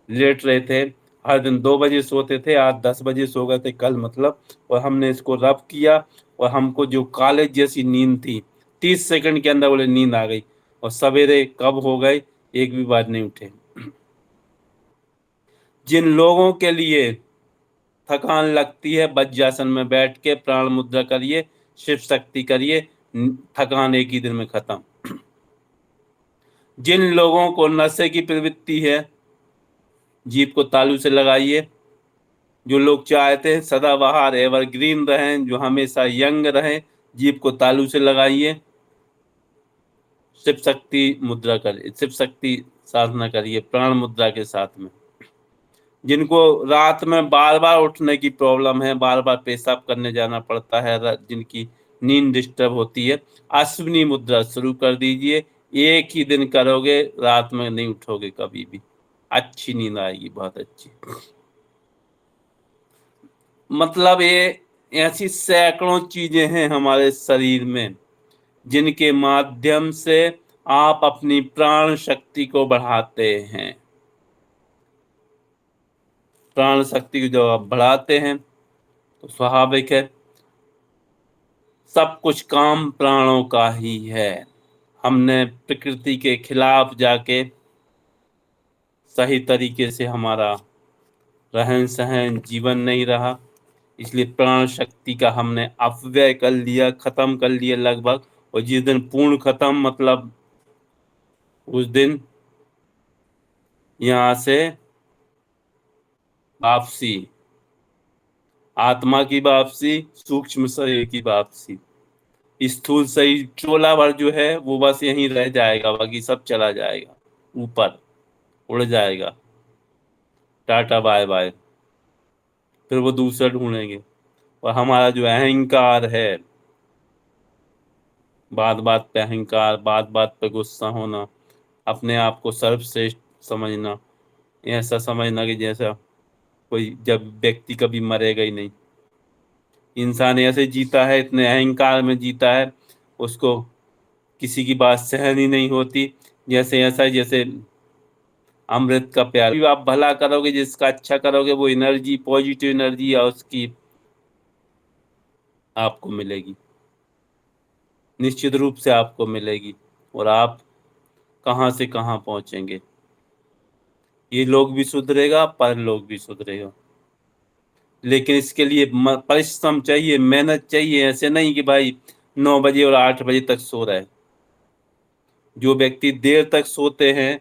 लेट रहे थे, हर दिन 2 बजे सोते थे, आज 10 बजे सो गए थे कल मतलब, और हमने इसको रब किया और हमको जो कॉलेज जैसी नींद थी 30 सेकंड के अंदर बोले नींद आ गई, और सवेरे कब हो गए एक भी बार नहीं उठे। जिन लोगों के लिए थकान लगती है, वज्रासन में बैठ के प्राण मुद्रा करिए, शिव शक्ति करिए, थकान एक ही दिन में खत्म। जिन लोगों को नशे की प्रवृत्ति है, जीभ को तालू से लगाइए। जो लोग चाहते हैं सदाबहार एवरग्रीन रहें, जो हमेशा यंग रहें, जीभ को तालू से लगाइए, शिव शक्ति मुद्रा करिए, शिव शक्ति साधना करिए प्राण मुद्रा के साथ में। जिनको रात में बार बार उठने की प्रॉब्लम है, बार बार पेशाब करने जाना पड़ता है, जिनकी नींद डिस्टर्ब होती है, अश्विनी मुद्रा शुरू कर दीजिए। एक ही दिन करोगे, रात में नहीं उठोगे कभी भी, अच्छी नींद आएगी, बहुत अच्छी। मतलब ये ऐसी सैकड़ों चीजें हैं हमारे शरीर में जिनके माध्यम से आप अपनी प्राण शक्ति को बढ़ाते हैं। प्राण शक्ति को जब आप बढ़ाते हैं तो स्वाभाविक है सब कुछ काम प्राणों का ही है। हमने प्रकृति के खिलाफ जाके सही तरीके से हमारा रहन सहन जीवन नहीं रहा, इसलिए प्राण शक्ति का हमने अपव्यय कर लिया, खत्म कर लिया लगभग। और जिस दिन पूर्ण खत्म मतलब उस दिन यहाँ से वापसी, आत्मा की वापसी, सूक्ष्म शरीर की वापसी। स्थूल शरीर चोला भर जो है वो बस यहीं रह जाएगा, बाकी सब चला जाएगा, ऊपर उड़ जाएगा, टाटा बाय बाय। फिर वो दूसरा ढूंढेंगे। और हमारा जो अहंकार है, बात बात पे अहंकार, बात बात पे गुस्सा होना, अपने आप को सर्वश्रेष्ठ समझना, ऐसा समझना कि जैसा कोई जब व्यक्ति कभी मरेगा ही नहीं। इंसान ऐसे जीता है, इतने अहंकार में जीता है, उसको किसी की बात सहन ही नहीं होती, जैसे ऐसा है जैसे अमृत का प्यार। आप भला करोगे, जिसका अच्छा करोगे, वो एनर्जी, पॉजिटिव एनर्जी है उसकी आपको मिलेगी, निश्चित रूप से आपको मिलेगी, और आप कहाँ से कहाँ पहुंचेंगे। ये लोग भी सुधरेगा, परलोक भी सुधरेगा, लेकिन इसके लिए परिश्रम चाहिए, मेहनत चाहिए। ऐसे नहीं कि भाई 9 बजे और 8 बजे तक सो रहा है। जो व्यक्ति देर तक सोते हैं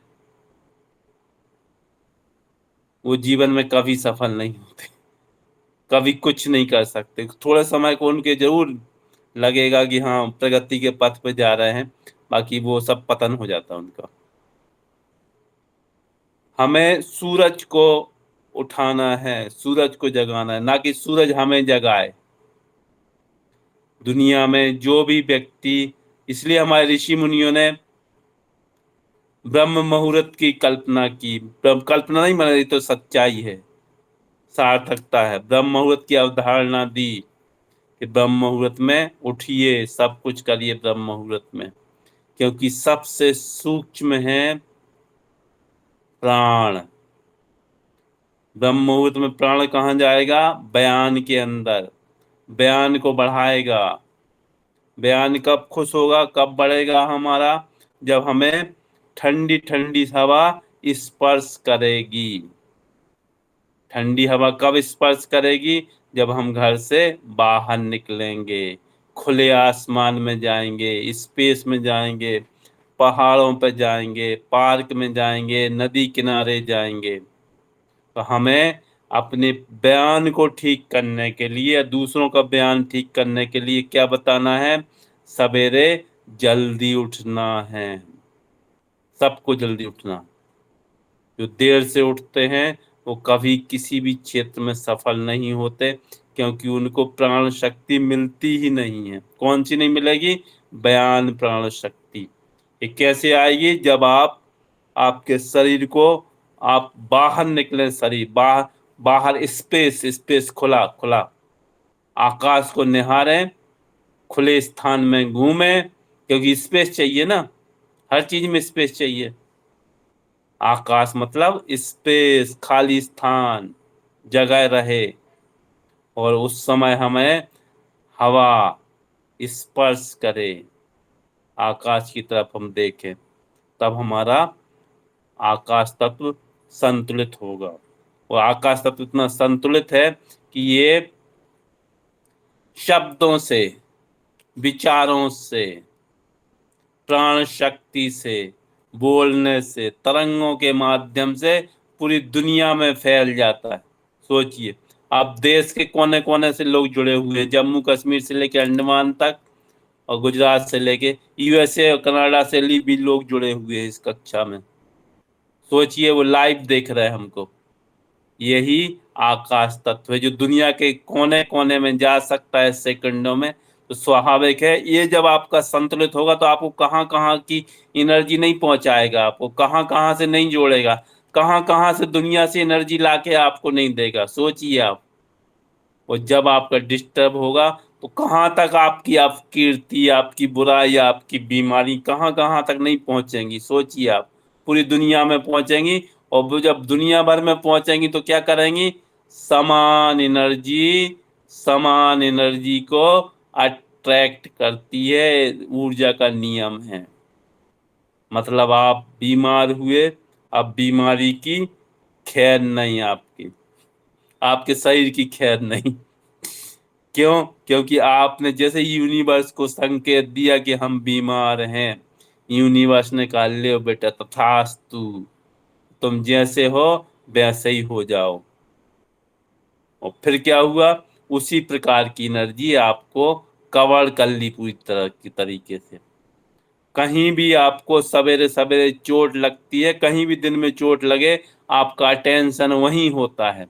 वो जीवन में कभी सफल नहीं होते, कभी कुछ नहीं कर सकते। थोड़े समय को उनके जरूर लगेगा कि हाँ प्रगति के पथ पे जा रहे हैं, बाकी वो सब पतन हो जाता है उनका। हमें सूरज को उठाना है, सूरज को जगाना है, ना कि सूरज हमें जगाए। दुनिया में जो भी व्यक्ति, इसलिए हमारे ऋषि मुनियों ने ब्रह्म मुहूर्त की कल्पना की। कल्पना नहीं, मतलब ये तो सच्चाई है, सार्थकता है। ब्रह्म मुहूर्त की अवधारणा दी कि ब्रह्म मुहूर्त में उठिए, सब कुछ करिए ब्रह्म मुहूर्त में, क्योंकि सबसे सूक्ष्म है प्राण। ब्रह्म मुहूर्त में प्राण कहाँ जाएगा? बयान के अंदर, बयान को बढ़ाएगा, बयान कब खुश होगा, कब बढ़ेगा हमारा, जब हमें ठंडी ठंडी हवा स्पर्श करेगी। ठंडी हवा कब स्पर्श करेगी, जब हम घर से बाहर निकलेंगे, खुले आसमान में जाएंगे, स्पेस में जाएंगे, पहाड़ों पर जाएंगे, पार्क में जाएंगे, नदी किनारे जाएंगे। तो हमें अपने बयान को ठीक करने के लिए या दूसरों का बयान ठीक करने के लिए क्या बताना है, सवेरे जल्दी उठना है। सबको जल्दी उठना। जो देर से उठते हैं वो कभी किसी भी क्षेत्र में सफल नहीं होते, क्योंकि उनको प्राण शक्ति मिलती ही नहीं है। कौन सी नहीं मिलेगी, बयान प्राण शक्ति। ये कैसे आएगी, जब आप आपके शरीर को आप बाहर निकले, शरीर बाहर, बाहर स्पेस, स्पेस खुला खुला, आकाश को निहारें, खुले स्थान में घूमें, क्योंकि स्पेस चाहिए ना, हर चीज में स्पेस चाहिए। आकाश मतलब स्पेस, खाली स्थान, जगह रहे, और उस समय हमें हवा स्पर्श करे, आकाश की तरफ हम देखें, तब हमारा आकाश तत्व संतुलित होगा। और आकाश तत्व इतना संतुलित है कि ये शब्दों से, विचारों से, प्राण शक्ति से, बोलने से, तरंगों के माध्यम से पूरी दुनिया में फैल जाता है। सोचिए, आप देश के कोने कोने से लोग जुड़े हुए हैं, जम्मू कश्मीर से लेकर अंडमान तक, और गुजरात से लेके यूएसए और कनाडा से भी लोग जुड़े हुए हैं इस कक्षा में। सोचिए, वो लाइव देख रहे हैं हमको। यही आकाश तत्व है जो दुनिया के कोने कोने में जा सकता है सेकंडों में। तो स्वाभाविक है, ये जब आपका संतुलित होगा तो आपको कहाँ कहाँ की एनर्जी नहीं पहुंचाएगा, आपको कहाँ कहाँ से नहीं जोड़ेगा, कहाँ कहाँ से दुनिया से एनर्जी लाके आपको नहीं देगा। सोचिए आप, और जब आपका डिस्टर्ब होगा तो कहाँ तक आपकी अपकीर्ति, आपकी बुराई, आपकी बीमारी कहाँ कहाँ तक नहीं पहुंचेंगी। सोचिए आप, पूरी दुनिया में पहुंचेंगी, और वो जब दुनिया भर में पहुंचेंगी तो क्या करेंगी, समान एनर्जी को अट्रैक्ट करती है, ऊर्जा का नियम है। मतलब आप बीमार हुए, अब बीमारी की खैर नहीं, आपकी, आपके शरीर की खैर नहीं। क्यों, क्योंकि आपने जैसे यूनिवर्स को संकेत दिया कि हम बीमार हैं, यूनिवर्स ने कहा ले बेटा तथास्तु, तुम जैसे हो वैसे ही हो जाओ। और फिर क्या हुआ, उसी प्रकार की एनर्जी आपको कवर कर ली पूरी तरह की तरीके से। कहीं भी आपको सवेरे सवेरे चोट लगती है, कहीं भी दिन में चोट लगे, आपका टेंशन वहीं होता है,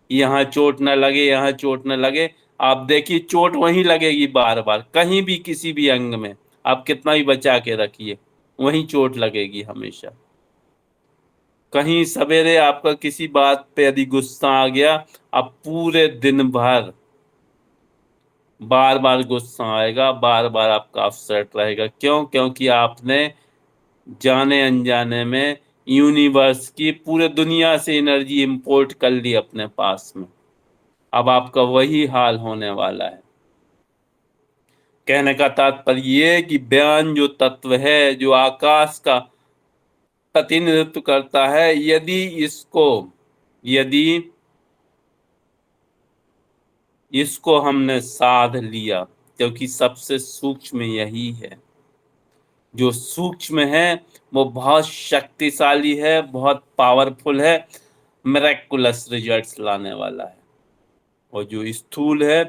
यहाँ चोट न लगे, यहाँ चोट न लगे। आप देखिए, चोट वहीं लगेगी बार बार, कहीं भी किसी भी अंग में, आप कितना भी बचा के रखिए, वहीं चोट लगेगी हमेशा। कहीं सवेरे आपका किसी बात पे यदि गुस्सा आ गया, अब पूरे दिन भर बार बार गुस्सा आएगा, बार बार आपका अपसेट रहेगा। क्यों, क्योंकि आपने जाने अनजाने में यूनिवर्स की पूरे दुनिया से एनर्जी इंपोर्ट कर ली अपने पास में। अब आपका वही हाल होने वाला है। कहने का तात्पर्य ये कि बयान जो तत्व है, जो आकाश का प्रतिनिधित्व करता है, यदि इसको हमने साध लिया, क्योंकि सबसे सूक्ष्म यही है, जो सूक्ष्म है वो बहुत शक्तिशाली है, बहुत पावरफुल है, मिरेकुलस रिजल्ट्स लाने वाला है। और जो स्थूल है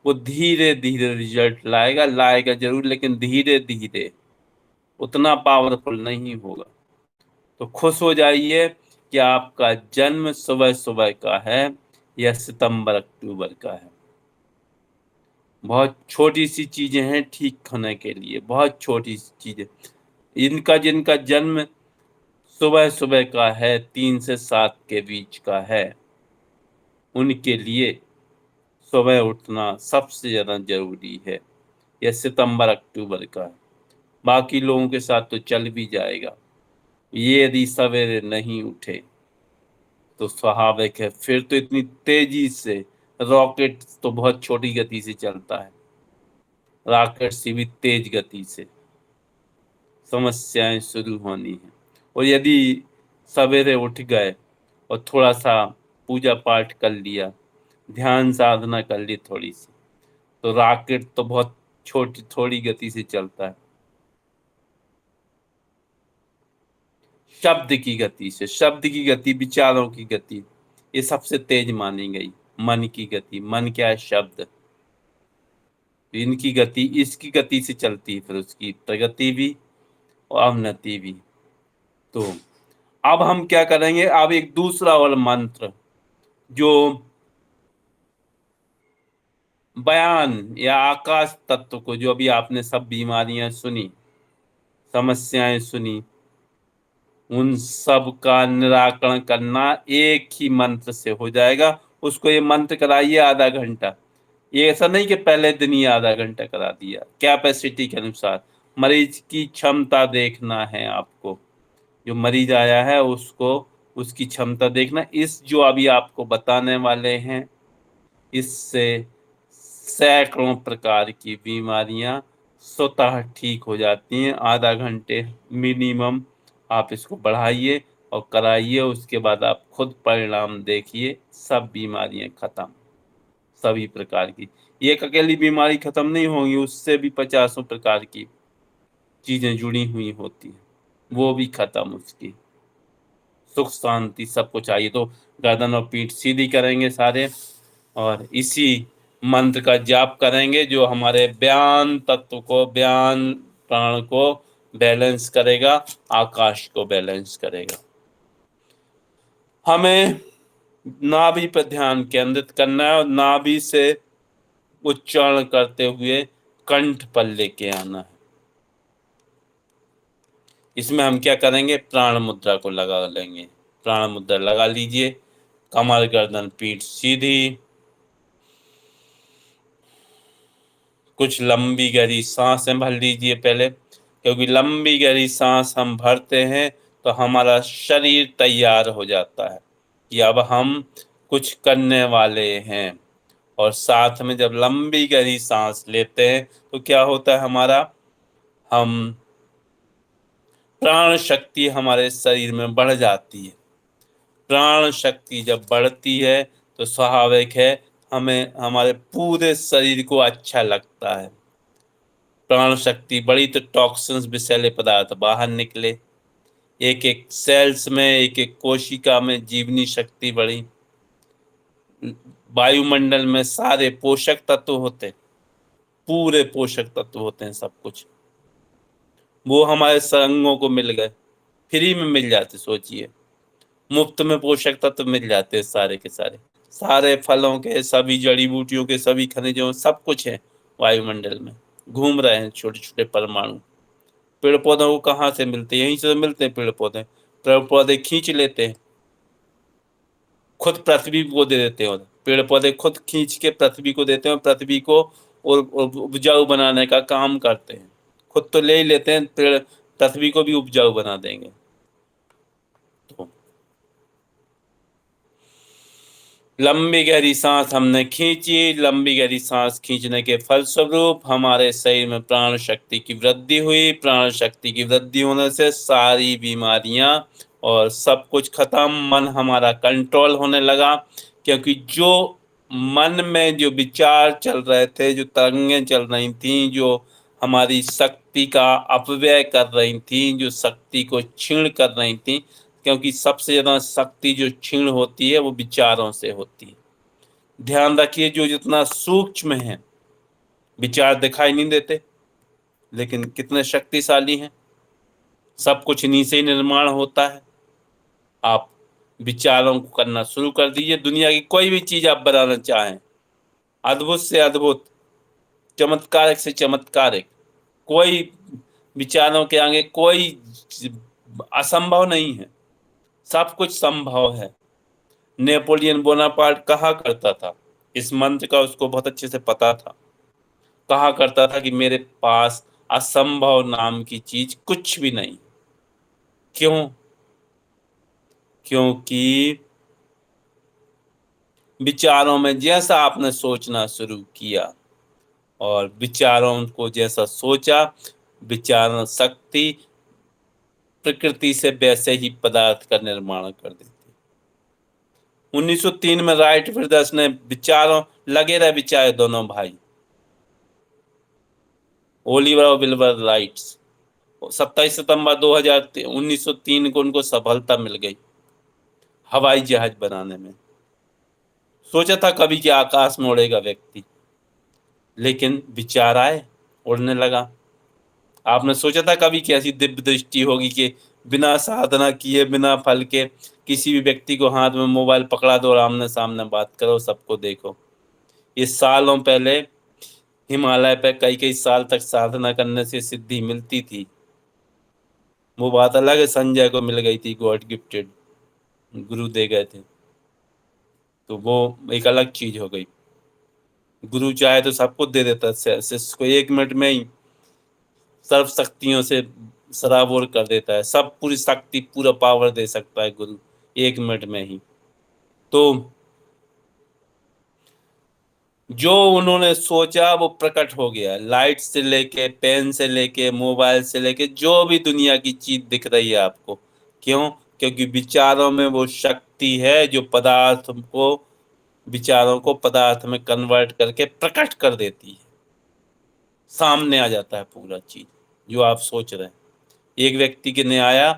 वो धीरे धीरे रिजल्ट लाएगा जरूर, लेकिन धीरे धीरे, उतना पावरफुल नहीं होगा। तो खुश हो जाइए कि आपका जन्म सुबह सुबह का है या सितंबर अक्टूबर का है। बहुत छोटी सी चीजें हैं ठीक होने के लिए, बहुत छोटी सी चीजें। इनका जिनका जन्म सुबह सुबह का है, 3 से 7 के बीच का है, उनके लिए सुबह उठना सबसे ज्यादा जरूरी है। यह सितंबर अक्टूबर का है, बाकी लोगों के साथ तो चल भी जाएगा। ये यदि सवेरे नहीं उठे तो स्वाभाविक है, फिर तो इतनी तेजी से, रॉकेट तो बहुत छोटी गति से चलता है, रॉकेट से भी तेज गति से समस्याएं शुरू होनी है। और यदि सवेरे उठ गए और थोड़ा सा पूजा पाठ कर लिया, ध्यान साधना कर ली थोड़ी सी, तो रॉकेट तो बहुत छोटी थोड़ी गति से चलता है। शब्द की गति से, शब्द की गति, विचारों की गति, ये सबसे तेज मानी गई। मन की गति, मन क्या है? शब्द। इनकी गति, इसकी गति से चलती है, फिर उसकी प्रगति भी और अवनति भी। तो अब हम क्या करेंगे, अब एक दूसरा और मंत्र जो बयान या आकाश तत्व को, जो अभी आपने सब बीमारियां सुनी, समस्याएं सुनी, उन सब का निराकरण करना एक ही मंत्र से हो जाएगा। उसको ये मंत्र कराइए आधा घंटा। ये ऐसा नहीं कि पहले दिन ही आधा घंटा करा दिया, कैपेसिटी के अनुसार। मरीज की क्षमता देखना है आपको, जो मरीज आया है उसको उसकी क्षमता देखना। इस जो अभी आपको बताने वाले हैं, इससे सैकड़ों प्रकार की बीमारियां स्वतः ठीक हो जाती हैं। आधा घंटे मिनिमम आप इसको बढ़ाइए और कराइए, उसके बाद आप खुद परिणाम देखिए, सब बीमारियां खत्म, सभी प्रकार की। एक अकेली बीमारी खत्म नहीं होगी, उससे भी पचासों प्रकार की चीजें जुड़ी हुई होती हैं, वो भी खत्म उसकी। सुख शांति सबको चाहिए, तो गर्दन और पीठ सीधी करेंगे सारे, और इसी मंत्र का जाप करेंगे जो हमारे बयान तत्व को, बयान प्राण को बैलेंस करेगा, आकाश को बैलेंस करेगा। हमें नाभि पर ध्यान केंद्रित करना है और नाभि से उच्चारण करते हुए कंठ पर लेके आना है। इसमें हम क्या करेंगे, प्राण मुद्रा को लगा लेंगे। प्राण मुद्रा लगा लीजिए, कमर गर्दन पीठ सीधी, कुछ लंबी गहरी सांसें भर लीजिए पहले, क्योंकि लंबी गहरी सांस हम भरते हैं तो हमारा शरीर तैयार हो जाता है कि अब हम कुछ करने वाले हैं। और साथ में जब लंबी गहरी सांस लेते हैं तो क्या होता है, हमारा हम प्राण शक्ति हमारे शरीर में बढ़ जाती है। प्राण शक्ति जब बढ़ती है तो स्वाभाविक है हमें हमारे पूरे शरीर को अच्छा लगता है। प्राण शक्ति बढ़ी तो टॉक्सिन्स, विषैले पदार्थ बाहर निकले। एक एक सेल्स में, एक एक कोशिका में जीवनी शक्ति बढ़ी। वायुमंडल में सारे पोषक तत्व होते, पूरे पोषक तत्व होते हैं, सब कुछ वो हमारे संगों को मिल गए, फ्री में मिल जाते। सोचिए, मुफ्त में पोषक तत्व मिल जाते हैं सारे के सारे। सारे फलों के, सभी जड़ी बूटियों के, सभी खनिजों, सब कुछ है वायुमंडल में, घूम रहे हैं छोटे छोटे परमाणु। पेड़ पौधों को कहाँ से मिलते हैं? यहीं से मिलते हैं पेड़ पौधे। पेड़ पौधे खींच लेते हैं, खुद पृथ्वी को दे देते हैं। पेड़ पौधे खुद खींच के पृथ्वी को देते हैं, और पृथ्वी को और उपजाऊ बनाने का काम करते हैं। खुद तो ले ही लेते हैं, पेड़ पृथ्वी को भी उपजाऊ बना देंगे। तो लंबी गहरी सांस हमने खींची। लंबी गहरी सांस खींचने के फलस्वरूप हमारे शरीर में प्राण शक्ति की वृद्धि हुई। प्राण शक्ति की वृद्धि होने से सारी बीमारियां और सब कुछ खत्म। मन हमारा कंट्रोल होने लगा, क्योंकि जो मन में जो विचार चल रहे थे, जो तरंगें चल रही थी, जो हमारी शक्ति का अपव्यय कर रही थी, जो शक्ति को क्षीण कर रही थी, क्योंकि सबसे ज्यादा शक्ति जो क्षीण होती है वो विचारों से होती है। ध्यान रखिए, जो जितना सूक्ष्म है, विचार दिखाई नहीं देते लेकिन कितने शक्तिशाली हैं। सब कुछ इन्हीं से ही निर्माण होता है। आप विचारों को करना शुरू कर दीजिए। दुनिया की कोई भी चीज आप बनाना चाहें, अद्भुत से अद्भुत, चमत्कारिक से चमत्कारिक, कोई विचारों के आगे कोई असंभव नहीं है। सब कुछ संभव है। नेपोलियन बोनापार्ट कहा करता था, इस मंत्र का उसको बहुत अच्छे से पता था। कहा करता था कि मेरे पास असंभव नाम की चीज कुछ भी नहीं। क्यों? क्योंकि विचारों में जैसा आपने सोचना शुरू किया, और विचारों को जैसा सोचा, विचार शक्ति प्रकृति से वैसे ही पदार्थ का निर्माण कर देती है। 1903 में राइट ब्रदर्स ने विचारों लगे रहे विचार दोनों भाई, ओलिवर और विल्बर राइट्स। 27 सितंबर 1903 को उनको सफलता मिल गई हवाई जहाज बनाने में। सोचा था कभी कि आकाश में उड़ेगा व्यक्ति, लेकिन विचार आए, उड़ने लगा। आपने सोचा था कभी कि ऐसी दिव्य दृष्टि होगी कि बिना साधना किए, बिना फल के किसी भी व्यक्ति को हाथ में मोबाइल पकड़ा दो और आमने सामने बात करो, सबको देखो। ये सालों पहले हिमालय पे कई साल तक साधना करने से सिद्धि मिलती थी। वो बात अलग है, संजय को मिल गई थी, गॉड गिफ्टेड, गुरु दे गए थे, तो वो एक अलग चीज हो गई। गुरु चाहे तो सबको दे देता, शिष्य को 1 मिनट में ही सर्व शक्तियों से सराबोर कर देता है। सब पूरी शक्ति, पूरा पावर दे सकता है गुरु 1 मिनट में ही। तो जो उन्होंने सोचा वो प्रकट हो गया। लाइट से लेके, पेन से लेके, मोबाइल से लेके, जो भी दुनिया की चीज दिख रही है आपको, क्यों? क्योंकि विचारों में वो शक्ति है जो विचारों को पदार्थ में कन्वर्ट करके प्रकट कर देती है। सामने आ जाता है पूरा चीज जो आप सोच रहे हैं। एक व्यक्ति के ने आया,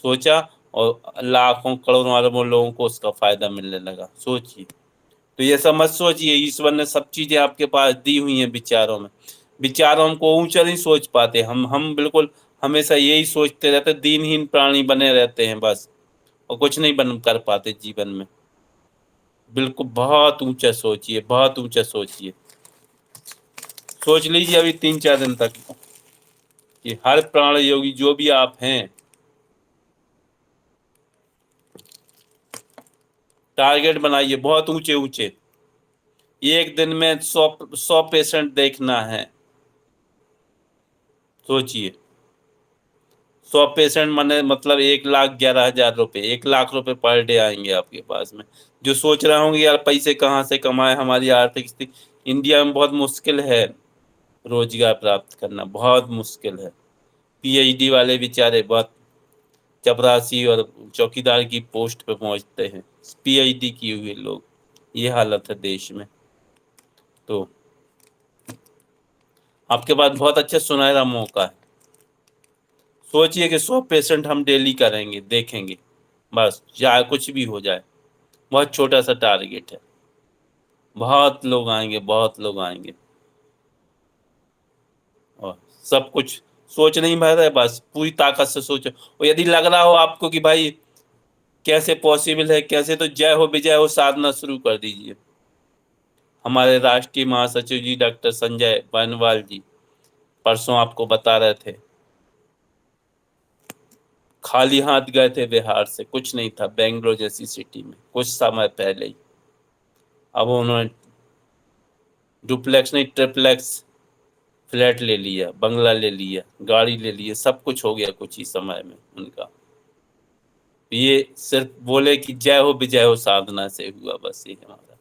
सोचा, और लाखों करोड़ों अरबों लोगों को उसका फायदा मिलने लगा। सोचिए। तो ये सब मत सोचिए, ईश्वर ने सब चीजें आपके पास दी हुई हैं विचारों में। विचारों को ऊंचा नहीं सोच पाते हम बिल्कुल हमेशा यही सोचते रहते, दीनहीन प्राणी बने रहते हैं बस, और कुछ नहीं बन कर पाते जीवन में। बिल्कुल बहुत ऊंचा सोचिए, बहुत ऊंचा सोचिए। सोच लीजिए अभी 3-4 दिन तक कि हर प्राण योगी जो भी आप हैं, टारगेट बनाइए बहुत ऊंचे ऊंचे। एक दिन में 100 पेशेंट देखना है। सोचिए, 100 पेशेंट माने मतलब 1,11,000 रुपए, 1,00,000 रुपए पर डे आएंगे आपके पास में। जो सोच रहे होंगे यार पैसे कहाँ से कमाए, हमारी आर्थिक स्थिति इंडिया में बहुत मुश्किल है, रोजगार प्राप्त करना बहुत मुश्किल है। पीएचडी वाले बेचारे बहुत चपरासी और चौकीदार की पोस्ट पे पहुंचते हैं, पीएचडी किए हुए लोग। ये हालत है देश में। तो आपके पास बहुत अच्छा सुनहरा मौका है। सोचिए कि 100 पेशेंट हम डेली करेंगे, देखेंगे, बस चाहे कुछ भी हो जाए। बहुत छोटा सा टारगेट है, बहुत लोग आएंगे, बहुत लोग आएंगे। और सब कुछ सोच नहीं भर रहा है, बस पूरी ताकत से सोचो। और यदि लग रहा हो आपको कि भाई कैसे पॉसिबल है, कैसे, तो जय हो विजय हो साधना शुरू कर दीजिए। हमारे राष्ट्रीय महासचिव जी डॉक्टर संजय पायनवाल जी परसों आपको बता रहे थे, खाली हाथ गए थे बिहार से, कुछ नहीं था बेंगलोर जैसी सिटी में कुछ समय पहले ही। अब उन्होंने डुप्लेक्स नहीं ट्रिप्लेक्स फ्लैट ले लिया, बंगला ले लिया, गाड़ी ले लिया, सब कुछ हो गया कुछ ही समय में उनका। ये सिर्फ बोले कि जय हो विजय हो साधना से हुआ, बस ये हमारा।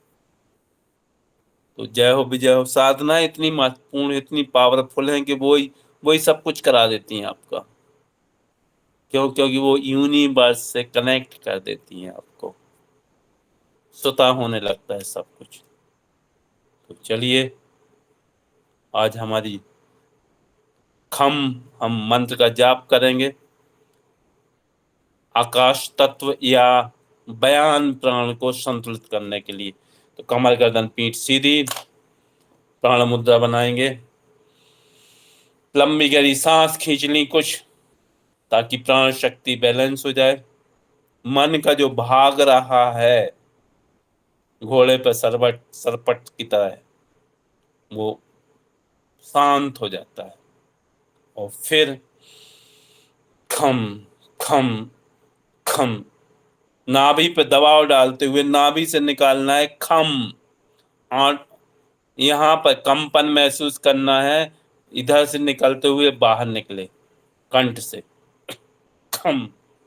तो जय हो विजय हो साधना इतनी महत्वपूर्ण, इतनी पावरफुल है कि वही वही सब कुछ करा देती हैं आपका। क्यों? क्योंकि वो यूनिवर्स से कनेक्ट कर देती हैं आपको, स्वतः होने लगता है सब कुछ। तो चलिए, आज हमारी हम मंत्र का जाप करेंगे। आकाश तत्व या बयान प्राण को संतुलित करने के लिए। तो कमर गर्दन पीठ सीधी, प्राण मुद्रा बनाएंगे, लंबी गहरी सांस खींच ली कुछ, ताकि प्राण शक्ति बैलेंस हो जाए। मन का जो भाग रहा है घोड़े पर सरपट की तरह, वो शांत हो जाता है। और फिर खम खम खम, नाभि पे दबाव डालते हुए नाभि से निकालना है खम। और यहाँ पर कंपन महसूस करना है, इधर से निकलते हुए बाहर निकले कंठ से। खम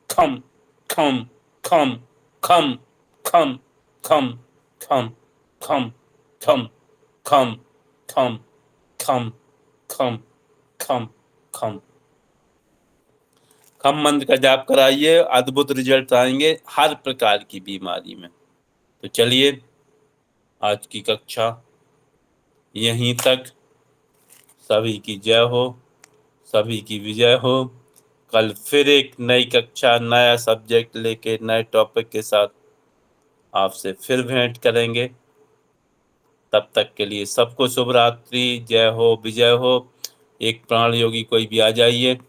खम खम खम खम खम खम खम खम खम खम खम खम खम खम खम। खम मंत्र का जाप कराइए, अद्भुत रिजल्ट आएंगे हर प्रकार की बीमारी में। तो चलिए आज की कक्षा यहीं तक। सभी की जय हो, सभी की विजय हो। कल फिर एक नई कक्षा, नया सब्जेक्ट लेके, नए टॉपिक के साथ आपसे फिर भेंट करेंगे। तब तक के लिए सबको शुभ रात्रि, जय हो, विजय हो। एक प्राण योगी कोई भी आ जाइए।